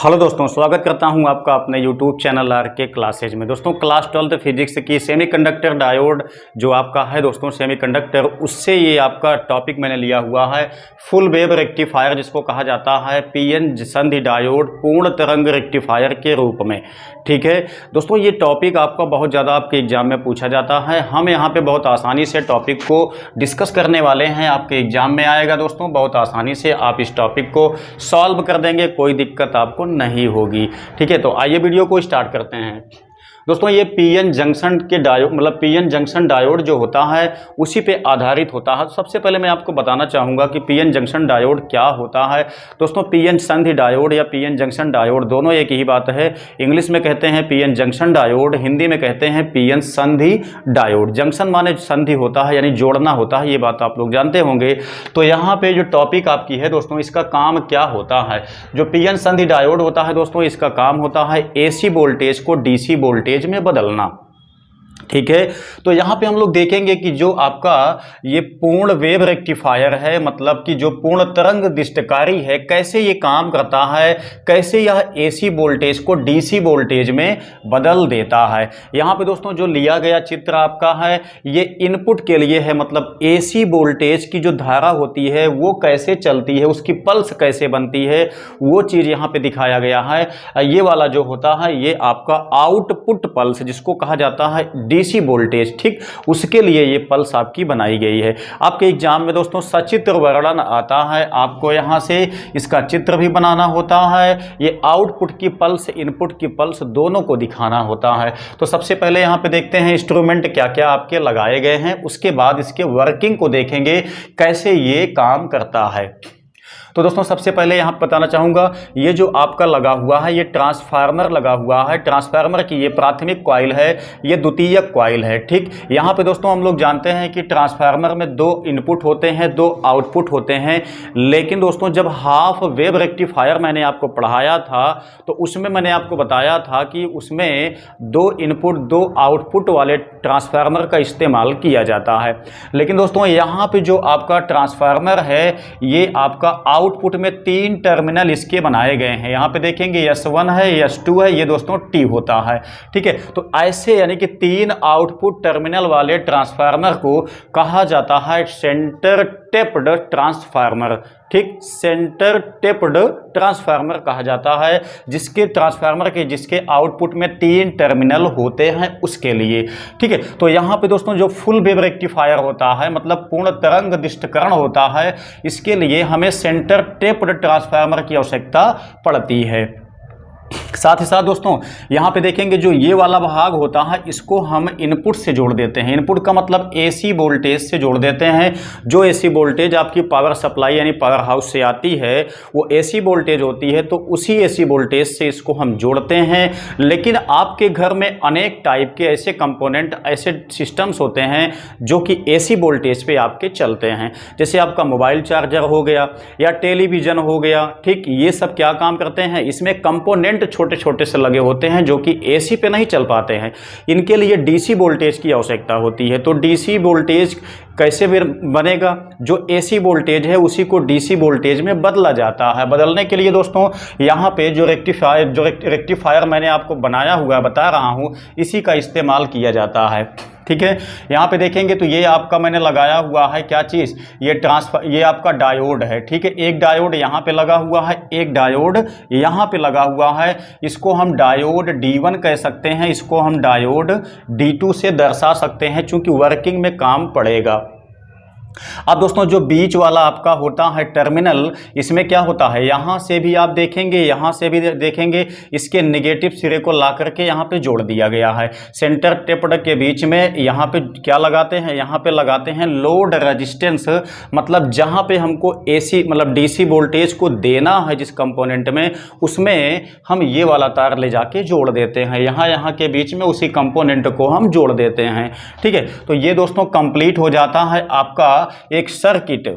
Hello दोस्तों, स्वागत करता हूं आपका अपने यूट्यूब चैनल आरके क्लासेज में। दोस्तों क्लास 12 फिजिक्स की सेमीकंडक्टर डायोड जो आपका है दोस्तों सेमीकंडक्टर, उससे ये आपका टॉपिक मैंने लिया हुआ है फुल वेव रेक्टिफायर, जिसको कहा जाता है पीएन संधि डायोड पूर्ण तरंग रेक्टिफायर के रूप में। ठीक है दोस्तों, ये टॉपिक आपका बहुत ज़्यादा आपके एग्जाम में पूछा जाता है। हम यहाँ पे बहुत आसानी से टॉपिक को डिस्कस करने वाले हैं, आपके एग्जाम में आएगा दोस्तों। बहुत आसानी से आप इस टॉपिक को सॉल्व कर देंगे, कोई दिक्कत आपको नहीं होगी। ठीक है, तो आइए वीडियो को स्टार्ट करते हैं। दोस्तों ये पीएन जंक्शन के डायोड मतलब पीएन जंक्शन डायोड जो होता है उसी पे आधारित होता है। सबसे पहले मैं आपको बताना चाहूँगा कि पीएन जंक्शन डायोड क्या होता है। दोस्तों पीएन संधि डायोड या पीएन जंक्शन डायोड दोनों एक ही बात है। इंग्लिश में कहते हैं पीएन जंक्शन डायोड, हिंदी में कहते हैं पीएन संधि डायोड। जंक्शन माने संधि होता है, यानी जोड़ना होता है, ये बात आप लोग जानते होंगे। तो यहाँ पे जो टॉपिक आपकी है दोस्तों, इसका काम क्या होता है। जो पीएन संधि डायोड होता है दोस्तों, इसका काम होता है एसी वोल्टेज को डीसी वोल्टेज में बदलना। ठीक है, तो यहाँ पे हम लोग देखेंगे कि जो आपका ये पूर्ण वेव रेक्टिफायर है, मतलब कि जो पूर्ण तरंग दिष्टकारी है, कैसे ये काम करता है, कैसे यह एसी वोल्टेज को डीसी वोल्टेज में बदल देता है। यहाँ पे दोस्तों जो लिया गया चित्र आपका है, ये इनपुट के लिए है, मतलब एसी वोल्टेज की जो धारा होती है वो कैसे चलती है, उसकी पल्स कैसे बनती है, वो चीज़ यहाँ पे दिखाया गया है। ये वाला जो होता है ये आपका आउटपुट पल्स, जिसको कहा जाता है डीसी वोल्टेज। ठीक, उसके लिए ये पल्स आपकी बनाई गई है। आपके एग्जाम में दोस्तों सचित्र वर्णन आता है, आपको यहाँ से इसका चित्र भी बनाना होता है। ये आउटपुट की पल्स, इनपुट की पल्स दोनों को दिखाना होता है। तो सबसे पहले यहाँ पे देखते हैं इंस्ट्रूमेंट क्या क्या आपके लगाए गए हैं, उसके बाद इसके वर्किंग को देखेंगे कैसे ये काम करता है। तो दोस्तों सबसे पहले यहाँ बताना चाहूँगा, ये जो आपका लगा हुआ है ये ट्रांसफार्मर लगा हुआ है। ट्रांसफार्मर की ये प्राथमिक कॉइल है, ये द्वितीयक कॉइल है। ठीक, यहाँ पे दोस्तों हम लोग जानते हैं कि ट्रांसफार्मर में दो इनपुट होते हैं, दो आउटपुट होते हैं। लेकिन दोस्तों जब हाफ वेव रेक्टिफायर मैंने आपको पढ़ाया था तो उसमें मैंने आपको बताया था कि उसमें दो इनपुट दो आउटपुट वाले ट्रांसफार्मर का इस्तेमाल किया जाता है। लेकिन दोस्तों यहाँ पे जो आपका ट्रांसफार्मर है ये आपका आउटपुट में तीन टर्मिनल इसके बनाए गए हैं। यहाँ पे देखेंगे S1 है, S2 है, ये दोस्तों T होता है। ठीक है, तो ऐसे यानी कि तीन आउटपुट टर्मिनल वाले ट्रांसफार्मर को कहा जाता है सेंटर टेप्ड ट्रांसफार्मर। ठीक, सेंटर टेप्ड ट्रांसफार्मर कहा जाता है जिसके ट्रांसफार्मर के जिसके आउटपुट में तीन टर्मिनल होते हैं उसके लिए। ठीक है, तो यहाँ पे दोस्तों जो फुल वेव रेक्टिफायर होता है, मतलब पूर्ण तरंग दिष्टकरण होता है, इसके लिए हमें सेंटर टेप्ड ट्रांसफार्मर की आवश्यकता पड़ती है। साथ ही साथ दोस्तों यहाँ पे देखेंगे जो ये वाला भाग होता है इसको हम इनपुट से जोड़ देते हैं। इनपुट का मतलब एसी वोल्टेज से जोड़ देते हैं। जो एसी वोल्टेज आपकी पावर सप्लाई यानी पावर हाउस से आती है वो एसी वोल्टेज होती है, तो उसी एसी वोल्टेज से इसको हम जोड़ते हैं। लेकिन आपके घर में अनेक टाइप के ऐसे कंपोनेंट, ऐसे सिस्टम्स होते हैं जो कि एसी वोल्टेज पे आपके चलते हैं। जैसे आपका मोबाइल चार्जर हो गया या टेलीविज़न हो गया। ठीक, ये सब क्या काम करते हैं, इसमें कंपोनेंट छोटे छोटे से लगे होते हैं जो कि एसी पे नहीं चल पाते हैं। इनके लिए डीसी वोल्टेज की आवश्यकता होती है। तो डीसी वोल्टेज कैसे बनेगा, जो एसी वोल्टेज है उसी को डीसी वोल्टेज में बदला जाता है। बदलने के लिए दोस्तों यहाँ पे जो रेक्टिफायर मैंने आपको बनाया हुआ है, बता रहा हूँ, इसी का इस्तेमाल किया जाता है। ठीक है, यहाँ पे देखेंगे तो ये आपका मैंने लगाया हुआ है क्या चीज़, ये आपका डायोड है। ठीक है, एक डायोड यहाँ पे लगा हुआ है, एक डायोड यहाँ पे लगा हुआ है। इसको हम डायोड D1 कह सकते हैं, इसको हम डायोड D2 से दर्शा सकते हैं, चूंकि वर्किंग में काम पड़ेगा। अब दोस्तों जो बीच वाला आपका होता है टर्मिनल, इसमें क्या होता है, यहाँ से भी आप देखेंगे, यहाँ से भी देखेंगे, इसके नेगेटिव सिरे को ला करके यहाँ पे जोड़ दिया गया है। सेंटर टेप्ड के बीच में यहाँ पे क्या लगाते हैं, यहाँ पे लगाते हैं लोड रेजिस्टेंस, मतलब जहाँ पे हमको एसी मतलब डीसी वोल्टेज को देना है जिस कंपोनेंट में, उसमें हम ये वाला तार ले जाके जोड़ देते हैं। यहाँ के बीच में उसी कंपोनेंट को हम जोड़ देते हैं। ठीक है, तो ये दोस्तों कंप्लीट हो जाता है आपका एक सर्किट।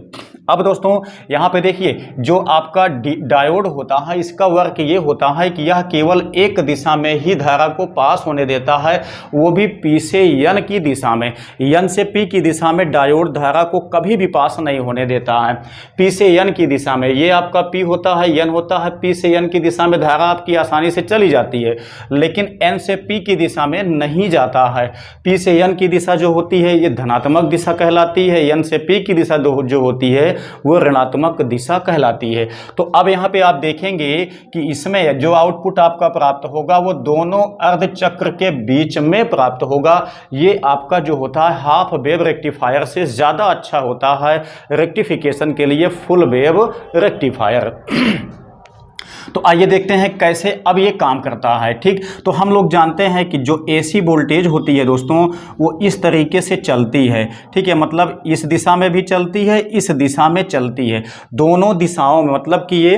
अब दोस्तों यहाँ पे देखिए, जो आपका डायोड होता है इसका वर्क ये होता है कि यह केवल एक दिशा में ही धारा को पास होने देता है, वो भी P से N की दिशा में। N से P की दिशा में डायोड धारा को कभी भी पास नहीं होने देता है। P से N की दिशा में, ये आपका P होता है, N होता है, P से N की दिशा में धारा आपकी आसानी से चली जाती है, लेकिन N से P की दिशा में नहीं जाता है। P से N की दिशा जो होती है ये धनात्मक दिशा कहलाती है, N से P की दिशा जो होती है वो ऋणात्मक दिशा कहलाती है। तो अब यहाँ पे आप देखेंगे कि इसमें जो आउटपुट आपका प्राप्त होगा वो दोनों अर्धचक्र के बीच में प्राप्त होगा। ये आपका जो होता है हाफ वेव रेक्टिफायर से ज़्यादा अच्छा होता है रेक्टिफिकेशन के लिए फुल वेव रेक्टिफायर। तो आइए देखते हैं कैसे अब ये काम करता है। ठीक, तो हम लोग जानते हैं कि जो AC वोल्टेज होती है दोस्तों वो इस तरीके से चलती है। ठीक है, मतलब इस दिशा में भी चलती है, इस दिशा में चलती है, दोनों दिशाओं में, मतलब कि ये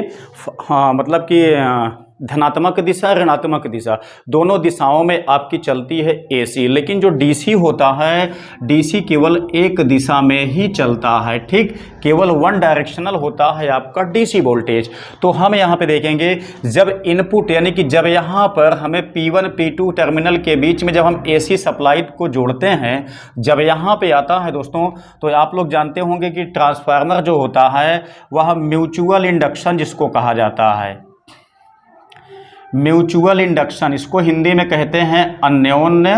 मतलब कि धनात्मक दिशा ऋणात्मक दिशा दोनों दिशाओं में आपकी चलती है AC। लेकिन जो DC होता है, DC केवल एक दिशा में ही चलता है। ठीक, केवल वन डायरेक्शनल होता है आपका DC वोल्टेज। तो हम यहाँ पे देखेंगे जब इनपुट यानी कि जब यहाँ पर हमें P1 P2 टर्मिनल के बीच में जब हम AC सप्लाई को जोड़ते हैं, जब यहाँ पे आता है दोस्तों, तो आप लोग जानते होंगे कि ट्रांसफार्मर जो होता है वह म्यूचुअल इंडक्शन जिसको कहा जाता है, म्यूचुअल इंडक्शन, इसको हिंदी में कहते हैं अन्योन्य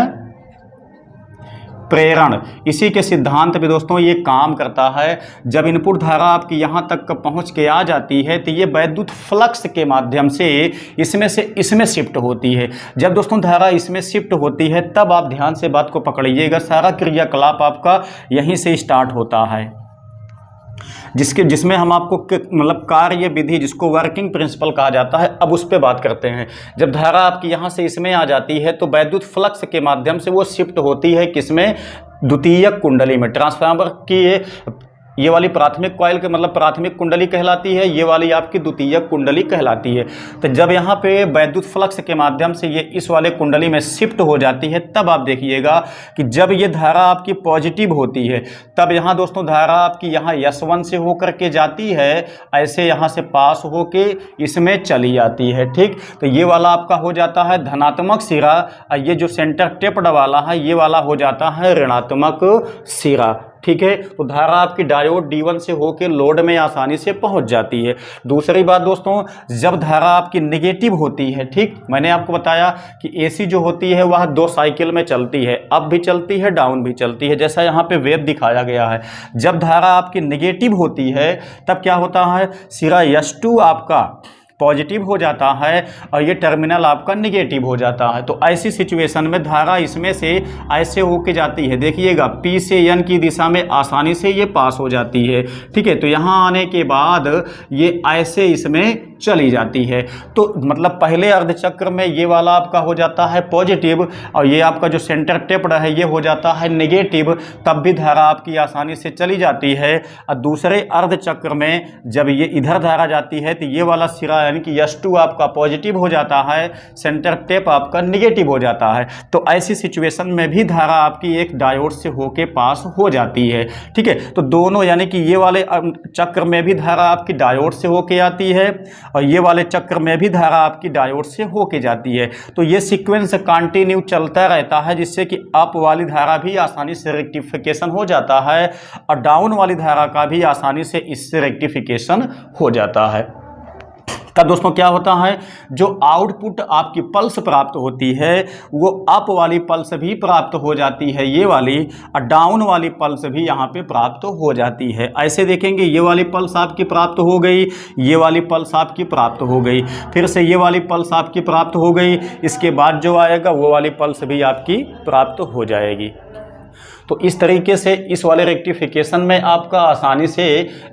प्रेरण। इसी के सिद्धांत पे दोस्तों ये काम करता है। जब इनपुट धारा आपकी यहाँ तक पहुँच के आ जाती है तो ये वैद्युत फ्लक्स के माध्यम से इसमें शिफ्ट होती है। जब दोस्तों धारा इसमें शिफ्ट होती है तब आप ध्यान से बात को पकड़िएगा, सारा क्रियाकलाप आपका यहीं से स्टार्ट होता है, जिसमें हम आपको मतलब कार्य विधि जिसको वर्किंग प्रिंसिपल कहा जाता है, अब उस पर बात करते हैं। जब धारा आपकी यहाँ से इसमें आ जाती है तो वैद्युत फ्लक्स के माध्यम से वो शिफ्ट होती है किसमें, द्वितीयक कुंडली में। ट्रांसफार्मर की ये वाली प्राथमिक कॉइल के मतलब प्राथमिक कुंडली कहलाती है, ये वाली आपकी द्वितीयक कुंडली कहलाती है। तो जब यहाँ पे वैद्युत फ्लक्स के माध्यम से ये इस वाले कुंडली में शिफ्ट हो जाती है तब आप देखिएगा कि जब ये धारा आपकी पॉजिटिव होती है तब यहाँ दोस्तों धारा आपकी यहाँ S1 से होकर के जाती है, ऐसे यहाँ से पास होके इसमें चली जाती है। ठीक, तो ये वाला आपका हो जाता है धनात्मक सिरा और ये जो सेंटर टेप्ड वाला है ये वाला हो जाता है ऋणात्मक सिरा। ठीक है, तो धारा आपकी डायोड D1 से होकर लोड में आसानी से पहुंच जाती है। दूसरी बात दोस्तों, जब धारा आपकी नेगेटिव होती है, ठीक, मैंने आपको बताया कि AC जो होती है वह 2 साइकिल में चलती है, अप भी चलती है डाउन भी चलती है, जैसा यहाँ पे वेव दिखाया गया है। जब धारा आपकी नेगेटिव होती है तब क्या होता है, सिरा S2 आपका पॉजिटिव हो जाता है और ये टर्मिनल आपका निगेटिव हो जाता है। तो ऐसी सिचुएशन में धारा इसमें से ऐसे होके जाती है, देखिएगा P से N की दिशा में आसानी से ये पास हो जाती है। ठीक है, तो यहाँ आने के बाद ये ऐसे इसमें चली जाती है। तो मतलब पहले अर्धचक्र में ये वाला आपका हो जाता है पॉजिटिव और ये आपका जो सेंटर टेप्ड है ये हो जाता है नेगेटिव, तब भी धारा आपकी आसानी से चली जाती है। और दूसरे अर्धचक्र में जब ये इधर धारा जाती है तो ये वाला सिरा यानी कि S2 आपका पॉजिटिव हो जाता है, सेंटर टेप आपका निगेटिव हो जाता है। तो ऐसी सिचुएशन में भी धारा आपकी एक डायोड से होके पास हो जाती है। ठीक है, तो दोनों यानी कि ये वाले चक्र में भी धारा आपकी डायोड से होके आती है और ये वाले चक्र में भी धारा आपकी डायोड से होके जाती है। तो ये सीक्वेंस कंटिन्यू चलता रहता है, जिससे कि अप वाली धारा भी आसानी से रेक्टिफिकेशन हो जाता है और डाउन वाली धारा का भी आसानी से इससे रेक्टिफिकेशन हो जाता है। तब दोस्तों क्या होता है, जो आउटपुट आपकी पल्स प्राप्त होती है वो अप वाली पल्स भी प्राप्त हो जाती है ये वाली, और डाउन वाली पल्स भी यहाँ पे प्राप्त हो जाती है। ऐसे देखेंगे ये वाली पल्स आपकी प्राप्त हो गई, ये वाली पल्स आपकी प्राप्त हो गई, फिर से ये वाली पल्स आपकी प्राप्त हो गई, इसके बाद जो आएगा वो वाली पल्स भी आपकी प्राप्त हो जाएगी। तो इस तरीके से इस वाले रेक्टिफिकेशन में आपका आसानी से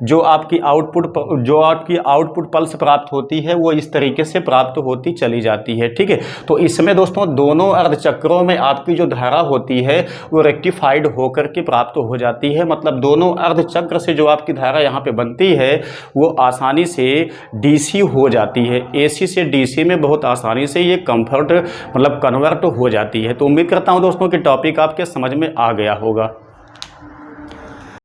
जो आपकी आउटपुट पल्स प्राप्त होती है वो इस तरीके से प्राप्त होती चली जाती है। ठीक है, तो इसमें दोस्तों दोनों अर्धचक्रों में आपकी जो धारा होती है वो रेक्टिफाइड होकर के प्राप्त हो जाती है। मतलब दोनों अर्धचक्र से जो आपकी धारा यहाँ पे बनती है वो आसानी से DC हो जाती है, AC से DC में बहुत आसानी से ये कन्वर्ट हो जाती है। तो उम्मीद करता हूँ दोस्तों कि टॉपिक आपके समझ में आ गया होगा।